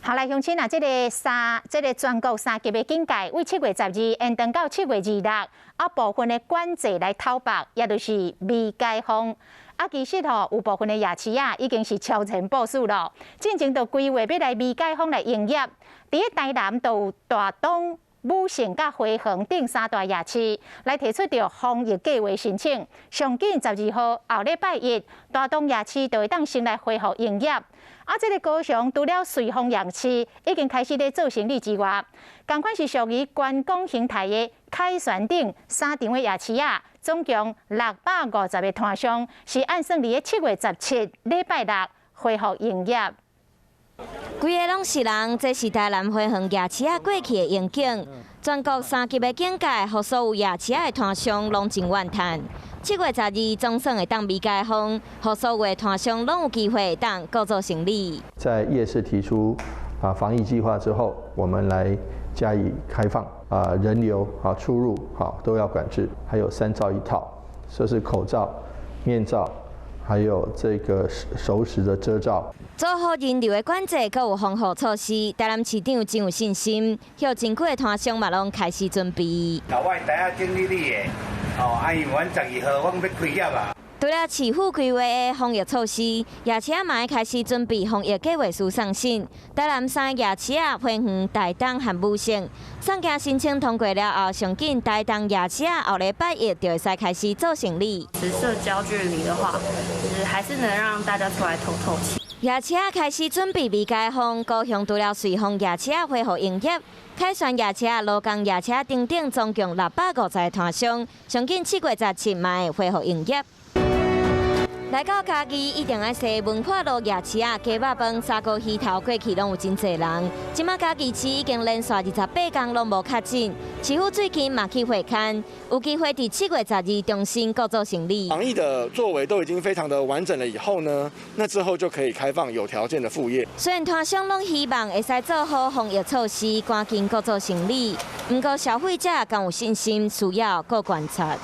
好来，乡亲啊，这个全国3级的警戒，为7月12延长到7月26，部分的管制来讨白，也就是未解封。其实有部分的夜市已经是超前部署了，进前就规划要来未解封来营业。伫台南就有大东、武城甲花园等3大夜市来提出着防疫计划申请，上紧12号后礼拜一，大东夜市就会当先来恢复营业。这个高雄除了瑞丰夜市已经开始咧做生意之外，同款是属于观光形态的凯旋顶3场的夜市总共650个摊商，是按算伫7月17礼拜六恢复营业。规个拢是人，这是台南花园夜市过去的愿景。全国3级的警戒，予所有夜市的摊商拢真怨叹。7月12总算会当未解封，予所有的摊商拢有机会当各做生意。在夜市提出防疫计划之后，我们来加以开放人流出入都要管制，还有3罩1套，就是口罩、面罩。 还有这个熟食的遮罩，做好人流的管制，佮有防护措施。台南市长真有信心，有真几个摊商嘛拢开始准备。我台下经理的，因为阮12号我要开业啊。除了市府规划的防疫措施，夜市嘛开始准备防疫计划书送审。台南3夜市花园、台东和武城送件申请通过了后，上紧台东夜市后礼拜一就会使开始做生意。社交距离的话，就是还是能让大家出来透透气。夜市开始准备未解封，高雄除了瑞丰夜市恢复营业。 凯旋夜市、罗江夜市等等，总共650个摊商，上紧7月17嘛会恢复营业。来到嘉义，一定要食文化路夜市鸡肉饭、砂锅鱼头，过去拢有真侪人。今麦嘉义市已经连续28天拢无确诊，市府最近嘛去会勘，有机会伫7月12重新各做生意。防疫的作为都已经非常的完整了以后呢，那之后就可以开放有条件的副业。虽然摊商拢希望会使做好防疫措施，赶紧各做生意，不过消费者更有信心，需要各观察。